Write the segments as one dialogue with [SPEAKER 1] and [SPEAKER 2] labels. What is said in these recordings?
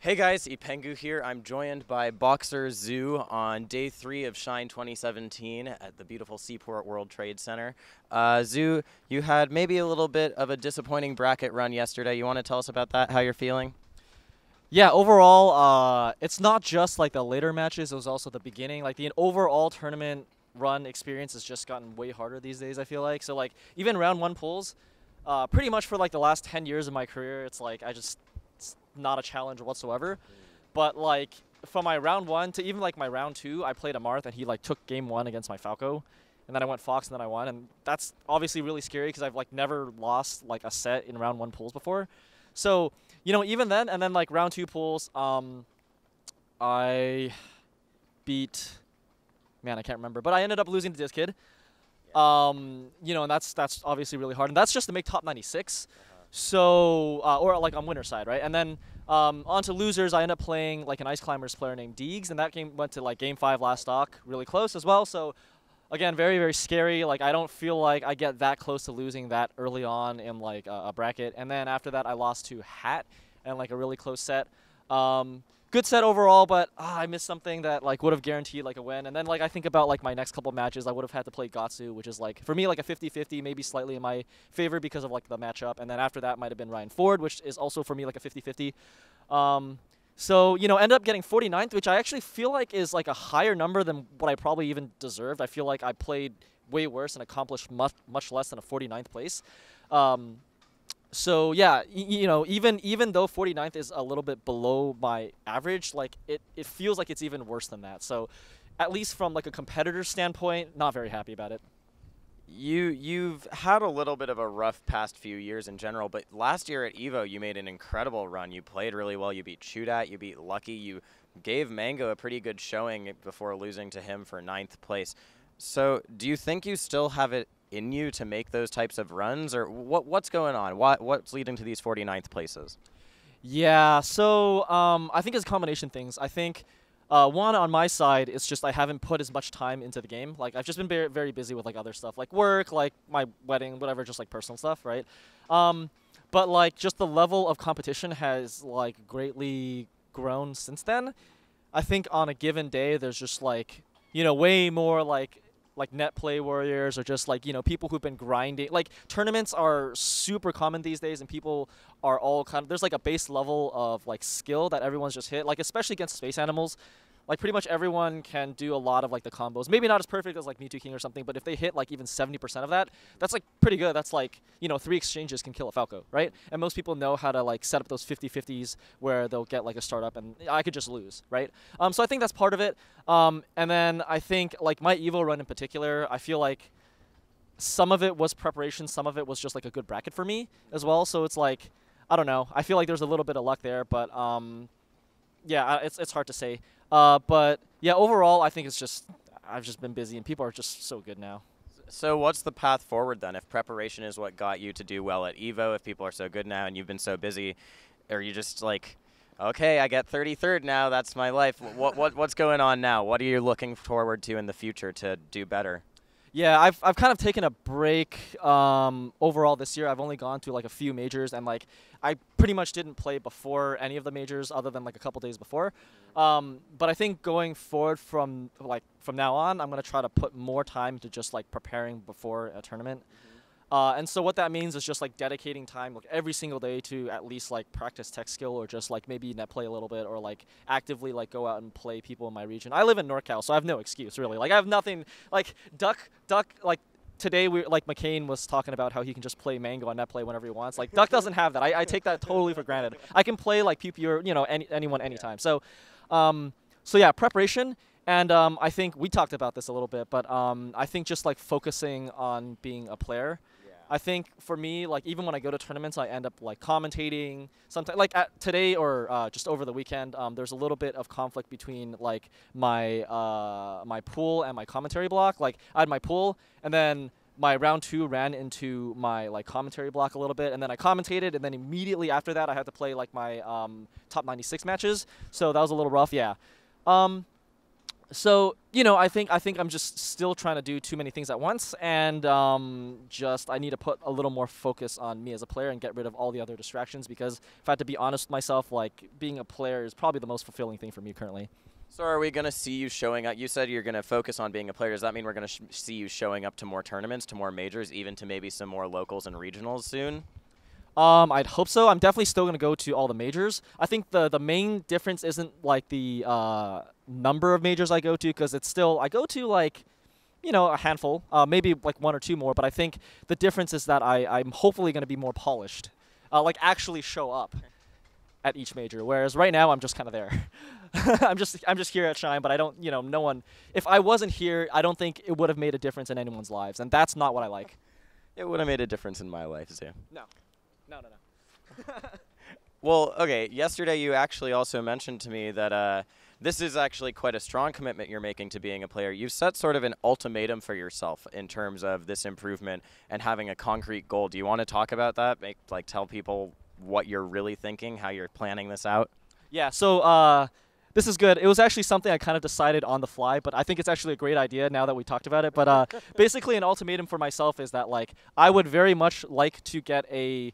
[SPEAKER 1] Hey guys, Epengu here. I'm joined by Boxer Zoo on day 3 of Shine 2017 at the beautiful Seaport World Trade Center. Zoo, you had maybe a little bit of a disappointing bracket run yesterday. You want to tell us about that, how you're feeling?
[SPEAKER 2] Yeah, overall, it's not just like the later matches, it was also the beginning. Like the overall tournament run experience has just gotten way harder these days, I feel like. So like even round one pulls, pretty much for like the last 10 years of my career, it's like it's not a challenge whatsoever. But like from my round one to even like my round two, I played a Marth and he like took game one against my Falco. And then I went Fox and then I won. And that's obviously really scary because I've like never lost like a set in round one pulls before. So, even then, and then like round two pulls, I beat, man, I can't remember, but I ended up losing to this kid. And that's obviously really hard, and that's just to make top 96. So, or like on winner side, right? And then on to losers, I ended up playing like an Ice Climbers player named Deegs, and that game went to like game 5 last stock, really close as well. So again, very, very scary. Like, I don't feel like I get that close to losing that early on in, like, a bracket. And then after that, I lost to Hat and, like, a really close set. Good set overall, but I missed something that, like, would have guaranteed, like, a win. And then, like, I think about, like, my next couple matches, I would have had to play Gatsu, which is, like, for me, like, a 50-50, maybe slightly in my favor because of, like, the matchup. And then after that might have been Ryan Ford, which is also, for me, like, a 50-50. So, end up getting 49th, which I actually feel like is like a higher number than what I probably even deserved. I feel like I played way worse and accomplished much less than a 49th place. So yeah, even though 49th is a little bit below my average, like it feels like it's even worse than that. So at least from like a competitor standpoint, not very happy about it.
[SPEAKER 1] You've had a little bit of a rough past few years in general, but last year at EVO you made an incredible run. You played really well. You beat Shootat, you beat Lucky, you gave Mango a pretty good showing before losing to him for 9th place. So do you think you still have it in you to make those types of runs, or what's going on? What's leading to these 49th places?
[SPEAKER 2] Yeah, so I think it's a combination of things. I think one, on my side, it's just I haven't put as much time into the game. Like, I've just been very, very busy with, like, other stuff, like work, like my wedding, whatever, just, like, personal stuff, right? But, like, just the level of competition has, like, greatly grown since then. I think on a given day, there's just, like, way more, like net play warriors or just like people who've been grinding. Like, tournaments are super common these days, and people are all kind of, there's like a base level of like skill that everyone's just hit, like especially against space animals. Like, pretty much everyone can do a lot of like the combos, maybe not as perfect as like Mewtwo King or something, but if they hit like even 70% of that, that's like pretty good. That's like 3 exchanges can kill a Falco, right? And most people know how to like set up those 50-50s where they'll get like a startup and I could just lose, right? So I think that's part of it. And then I think like my EVO run in particular, I feel like some of it was preparation, some of it was just like a good bracket for me as well. So it's like, I don't know, I feel like there's a little bit of luck there, but yeah, it's hard to say. But yeah, overall, I think it's just I've just been busy, and people are just so good now.
[SPEAKER 1] So what's the path forward then? If preparation is what got you to do well at EVO, if people are so good now and you've been so busy, are you just like, okay, I get 33rd now, that's my life. What's going on now? What are you looking forward to in the future to do better?
[SPEAKER 2] Yeah, I've kind of taken a break overall this year. I've only gone to like a few majors, and like I pretty much didn't play before any of the majors other than like a couple days before. But I think going forward from now on, I'm gonna try to put more time to just like preparing before a tournament. And so what that means is just like dedicating time like every single day to at least like practice tech skill, or just like maybe net play a little bit, or like actively like go out and play people in my region. I live in NorCal, so I have no excuse really. Like, I have nothing. Like Duck like today, McCain was talking about how he can just play Mango on net play whenever he wants. Like, Duck doesn't have that. I take that totally for granted. I can play like PP or anyone anytime. So so yeah, preparation. And I think we talked about this a little bit, but I think just like focusing on being a player. I think for me, like, even when I go to tournaments, I end up like commentating. Sometimes, like today or just over the weekend, there's a little bit of conflict between like my my pool and my commentary block. Like, I had my pool, and then my round 2 ran into my like commentary block a little bit, and then I commentated, and then immediately after that, I had to play like my top 96 matches. So that was a little rough, yeah. So I think I'm just still trying to do too many things at once, and just I need to put a little more focus on me as a player and get rid of all the other distractions. Because if I had to be honest with myself, like being a player is probably the most fulfilling thing for me currently.
[SPEAKER 1] So are we going to see you showing up? You said you're going to focus on being a player. Does that mean we're going to see you showing up to more tournaments, to more majors, even to maybe some more locals and regionals soon?
[SPEAKER 2] I'd hope so. I'm definitely still going to go to all the majors. I think the main difference isn't like the number of majors I go to, because it's still I go to like a handful, maybe like one or two more. But I think the difference is that I'm hopefully going to be more polished, like actually show up at each major. Whereas right now I'm just kind of there. I'm just here at Shine, but I don't no one. If I wasn't here, I don't think it would have made a difference in anyone's lives, and that's not what I like.
[SPEAKER 1] It would have made a difference in my life too.
[SPEAKER 2] No.
[SPEAKER 1] Well, okay, yesterday you actually also mentioned to me that this is actually quite a strong commitment you're making to being a player. You've set sort of an ultimatum for yourself in terms of this improvement and having a concrete goal. Do you want to talk about that? Tell people what you're really thinking, how you're planning this out?
[SPEAKER 2] Yeah, so this is good. It was actually something I kind of decided on the fly, but I think it's actually a great idea now that we talked about it. But basically an ultimatum for myself is that like I would very much like to get a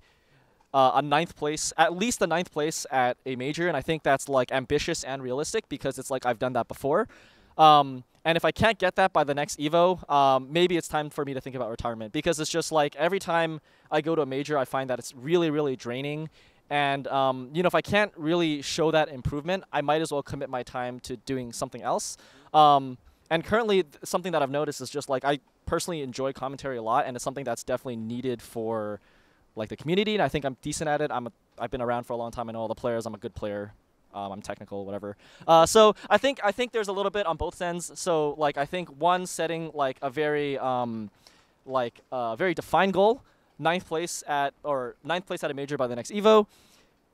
[SPEAKER 2] ninth place, at least a ninth place at a major, and I think that's like ambitious and realistic because it's like I've done that before. And if I can't get that by the next EVO, maybe it's time for me to think about retirement, because it's just like every time I go to a major, I find that it's really, really draining. And if I can't really show that improvement, I might as well commit my time to doing something else. And currently, something that I've noticed is just like I personally enjoy commentary a lot, and it's something that's definitely needed for like the community, and I think I'm decent at it. I've been around for a long time. I know all the players. I'm a good player. I'm technical, whatever. So I think there's a little bit on both ends. So like I think one setting like a very very defined goal, ninth place at a major by the next EVO,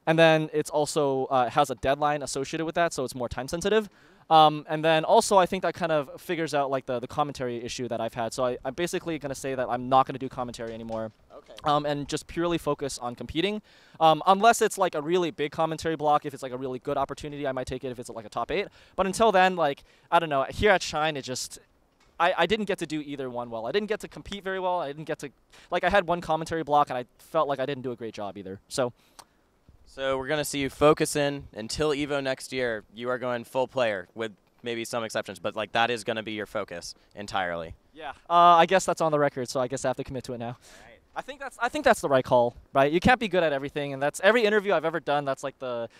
[SPEAKER 2] and then it's also has a deadline associated with that, so it's more time sensitive. And then also I think that kind of figures out like the commentary issue that I've had. So I'm basically going to say that I'm not going to do commentary anymore. Okay. And just purely focus on competing. Unless it's like a really big commentary block, if it's like a really good opportunity, I might take it if it's like a top 8. But until then, like, I don't know, here at Shine, it just, I didn't get to do either one well. I didn't get to compete very well. I didn't get to, like I had one commentary block and I felt like I didn't do a great job either. So
[SPEAKER 1] we're going to see you focus in until EVO next year. You are going full player with maybe some exceptions, but like that is going to be your focus entirely.
[SPEAKER 2] Yeah. I guess that's on the record, so I guess I have to commit to it now. All right. I think that's the right call, right? You can't be good at everything, and that's every interview I've ever done. That's like the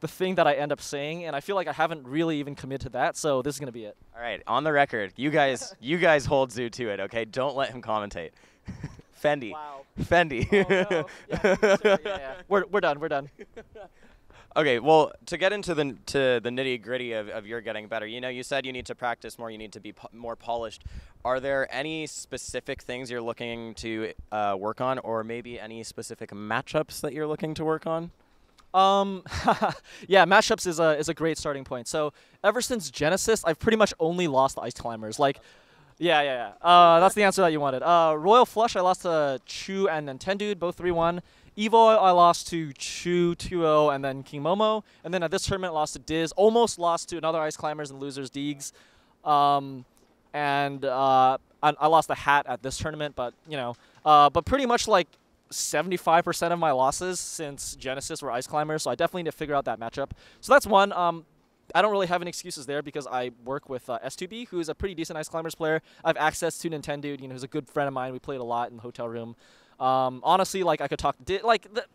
[SPEAKER 2] thing that I end up saying, and I feel like I haven't really even committed to that. So this is gonna be it.
[SPEAKER 1] All right, on the record, you guys hold Zoo to it, okay? Don't let him commentate. Fendi.
[SPEAKER 2] Wow.
[SPEAKER 1] Fendi.
[SPEAKER 2] Oh, no. Yeah. We're done.
[SPEAKER 1] Okay, well, to get into the nitty-gritty of your getting better, you said you need to practice more, you need to be more polished. Are there any specific things you're looking to work on, or maybe any specific matchups that you're looking to work on?
[SPEAKER 2] Yeah, matchups is a great starting point. So ever since Genesis, I've pretty much only lost the Ice Climbers. Like, yeah. That's the answer that you wanted. Royal Flush, I lost to Chu and Nintendude, both 3-1. EVO, I lost to Chu 2-0 and then King Momo. And then at this tournament, I lost to Diz. Almost lost to another Ice Climbers and Losers, Deegs. And I lost the Hat at this tournament, but, but pretty much like 75% of my losses since Genesis were Ice Climbers, so I definitely need to figure out that matchup. So that's one. I don't really have any excuses there because I work with S2B, who is a pretty decent Ice Climbers player. I have access to Nintendude, who's a good friend of mine. We played a lot in the hotel room. Honestly, like I could talk,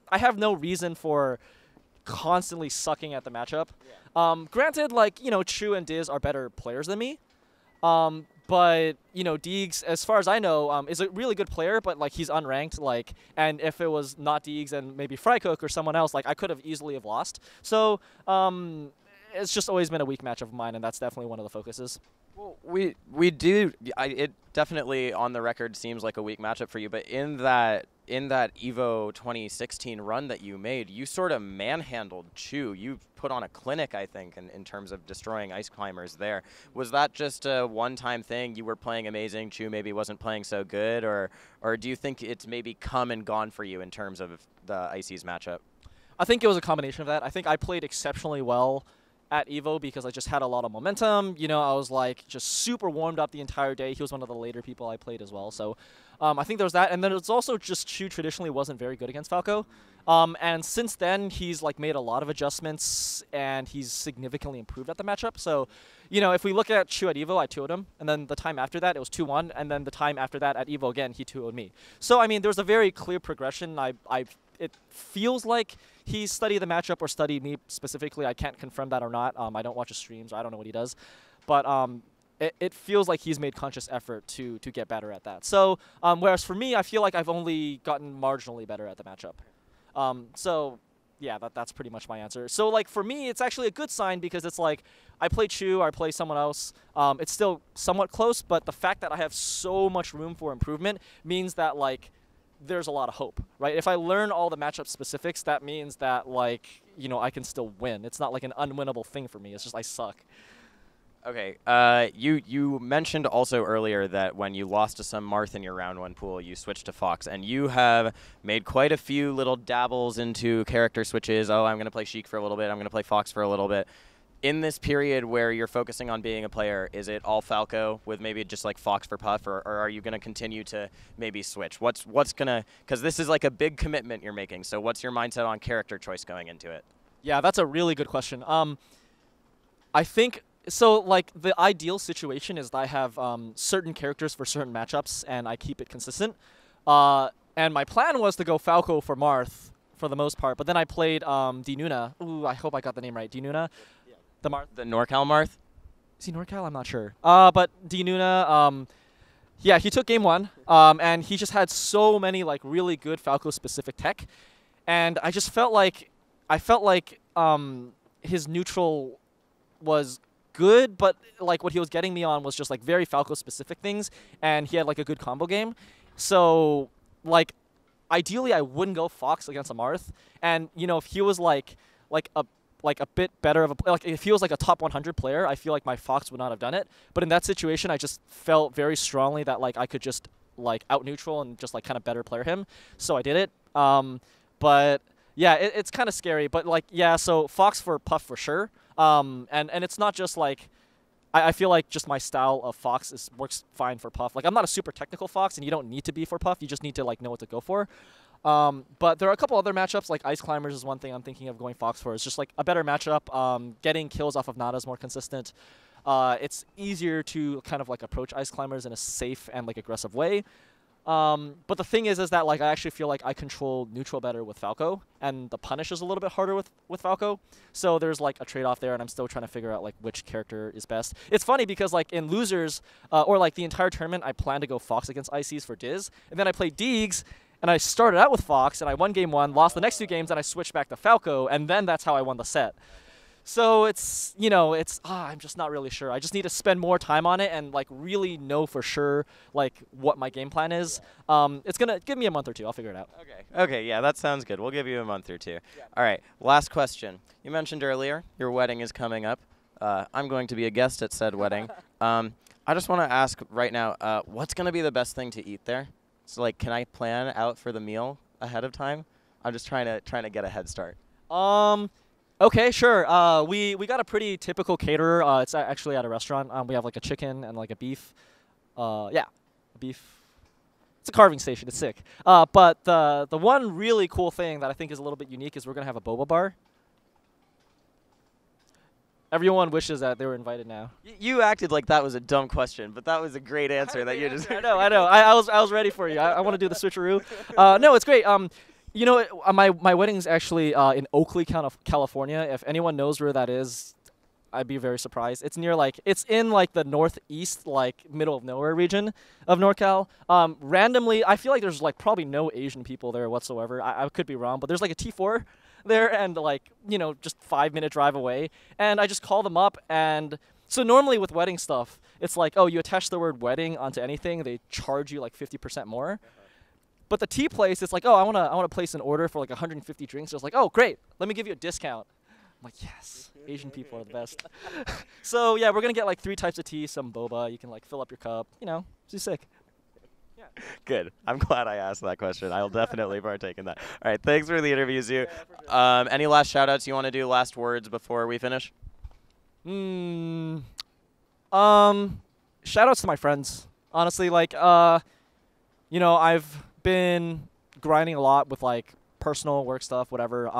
[SPEAKER 2] I have no reason for constantly sucking at the matchup. Yeah. Granted, like, Chu and Diz are better players than me. But, Deegs, as far as I know, is a really good player, but, like, he's unranked, like, and if it was not Deegs and maybe Frycook or someone else, like, I could have easily have lost. So, it's just always been a weak matchup of mine, and that's definitely one of the focuses.
[SPEAKER 1] Well, we do. It definitely on the record seems like a weak matchup for you, but in that EVO 2016 run that you made, you sort of manhandled Chu. You put on a clinic, I think, in terms of destroying Ice Climbers there. Was that just a one-time thing? You were playing amazing, Chu maybe wasn't playing so good, or do you think it's maybe come and gone for you in terms of the Ices matchup?
[SPEAKER 2] I think it was a combination of that. I think I played exceptionally well at EVO because I just had a lot of momentum. You know, I was like just super warmed up the entire day. He was one of the later people I played as well. So I think there was that. And then it's also just Chu traditionally wasn't very good against Falco. And since then, he's like made a lot of adjustments and he's significantly improved at the matchup. So, you know, if we look at Chu at EVO, I 2-0'd him. And then the time after that, it was 2-1. And then the time after that at EVO again, he 2-0'd me. So, I mean, there's a very clear progression. It feels like he studied the matchup or studied me specifically. I can't confirm that or not. I don't watch his streams. Or I don't know what he does. But it feels like he's made conscious effort to get better at that. So whereas for me, I feel like I've only gotten marginally better at the matchup. So yeah, that's pretty much my answer. So like for me, it's actually a good sign because it's like I play Chu, I play someone else. It's still somewhat close, but the fact that I have so much room for improvement means that like there's a lot of hope, right? If I learn all the matchup specifics, that means that like, you know, I can still win. It's not like an unwinnable thing for me. It's just I suck.
[SPEAKER 1] Okay, you mentioned also earlier that when you lost to some Marth in your round 1 pool, you switched to Fox, and you have made quite a few little dabbles into character switches. Oh, I'm going to play Sheik for a little bit. I'm going to play Fox for a little bit. In this period where you're focusing on being a player, is it all Falco with maybe just like Fox for Puff, or are you going to continue to maybe switch? What's going to, because this is like a big commitment you're making, so what's your mindset on character choice going into it?
[SPEAKER 2] Yeah, that's a really good question. I think, so like the ideal situation is that I have certain characters for certain matchups and I keep it consistent. And my plan was to go Falco for Marth for the most part, but then I played Dinuna. Ooh, I hope I got the name right. Dinuna? The Marth.
[SPEAKER 1] The NorCal Marth?
[SPEAKER 2] Is he NorCal? I'm not sure. But Dinuna, yeah, he took game 1, and he just had so many like really good Falco-specific tech, and I just felt like his neutral was good, but like what he was getting me on was just like very Falco-specific things, and he had like a good combo game. So like ideally, I wouldn't go Fox against a Marth, and you know if he was like a bit better of a, like if he was like a top 100 player, I feel like my Fox would not have done it. But in that situation, I just felt very strongly that like I could just like out neutral and just like kind of better player him. So I did it. But yeah, it's kind of scary. But like yeah, so Fox for Puff for sure. And it's not just like I feel like just my style of Fox works fine for Puff. Like I'm not a super technical Fox, and you don't need to be for Puff. You just need to like know what to go for. But there are a couple other matchups, like Ice Climbers is one thing I'm thinking of going Fox for. It's just like a better matchup. Getting kills off of Nada is more consistent. It's easier to kind of like approach Ice Climbers in a safe and like aggressive way. But the thing is that like I actually feel like I control neutral better with Falco, and the punish is a little bit harder with Falco. So there's like a trade-off there, and I'm still trying to figure out like which character is best. It's funny because like in losers or like the entire tournament, I planned to go Fox against Ices for Diz, and then I played Deegs. And I started out with Fox, and I won game 1, lost the next 2 games, and I switched back to Falco, and then that's how I won the set. So it's, you know, I'm just not really sure. I just need to spend more time on it and, like, really know for sure, like, what my game plan is. It's going to give me a month or 2. I'll figure it out.
[SPEAKER 1] Okay, yeah, that sounds good. We'll give you a month or 2. Yeah. All right, last question. You mentioned earlier your wedding is coming up. I'm going to be a guest at said wedding. I just want to ask right now, what's going to be the best thing to eat there? So, like, can I plan out for the meal ahead of time? I'm just trying to get a head start.
[SPEAKER 2] Okay, sure. We got a pretty typical caterer. It's actually at a restaurant. We have like a chicken and like a beef. Yeah, beef. It's a carving station. It's sick. But the one really cool thing that I think is a little bit unique is we're gonna have a boba bar. Everyone wishes that they were invited now.
[SPEAKER 1] You acted like that was a dumb question, but that was a great answer that you just.
[SPEAKER 2] I know. I was ready for you. I want to do the switcheroo. No, it's great. You know, my wedding's actually in Oakley, California. If anyone knows where that is, I'd be very surprised. It's near it's in like the northeast, like middle of nowhere region of NorCal. Randomly, I feel like there's like probably no Asian people there whatsoever. I could be wrong, but there's like a T4 there and like, you know, just 5-minute drive away. And I just call them up, and so normally with wedding stuff, it's like, oh, you attach the word wedding onto anything, they charge you like 50% more. But the tea place, it's like, oh, I wanna place an order for like 150 drinks. So it's like, oh, great, let me give you a discount. I'm like, yes, Asian people are the best. So yeah, we're gonna get like 3 types of tea, some boba. You can like fill up your cup. You know, it's sick. Yeah.
[SPEAKER 1] Good. I'm glad I asked that question. I'll definitely partake in that. All right, thanks for the interview, Zoo. Any last shout-outs you want to do, last words before we finish?
[SPEAKER 2] Hmm. Shout outs to my friends. Honestly, like, you know, I've been grinding a lot with like personal work stuff, whatever.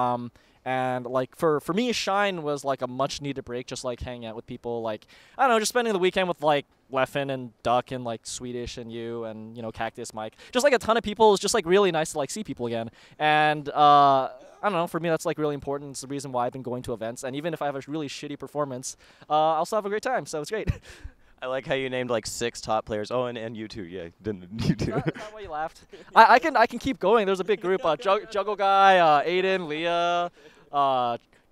[SPEAKER 2] And like for me, Shine was like a much needed break, just like hanging out with people. Like, I don't know, just spending the weekend with like Leffen and Duck and like Swedish and you and, you know, Cactus Mike. Just like a ton of people. It's just like really nice to like see people again. And I don't know, for me that's like really important. It's the reason why I've been going to events. And even if I have a really shitty performance, I'll still have a great time. So it's great.
[SPEAKER 1] I like how you named like 6 top players. Oh, and you too. Yeah, didn't you too?
[SPEAKER 2] Is that why you laughed? I can keep going. There's a big group. Juggle Guy, Aiden, Leah,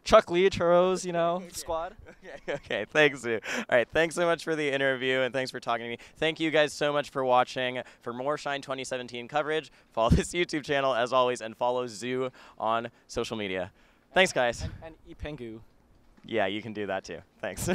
[SPEAKER 2] Chuck Lee, Churros, you know, squad.
[SPEAKER 1] Okay, thanks. All right, thanks so much for the interview, and thanks for talking to me. Thank you guys so much for watching. For more Shine 2017 coverage, follow this YouTube channel as always, and follow Zoo on social media. Thanks, guys.
[SPEAKER 2] And Epengu.
[SPEAKER 1] Yeah, you can do that too. Thanks.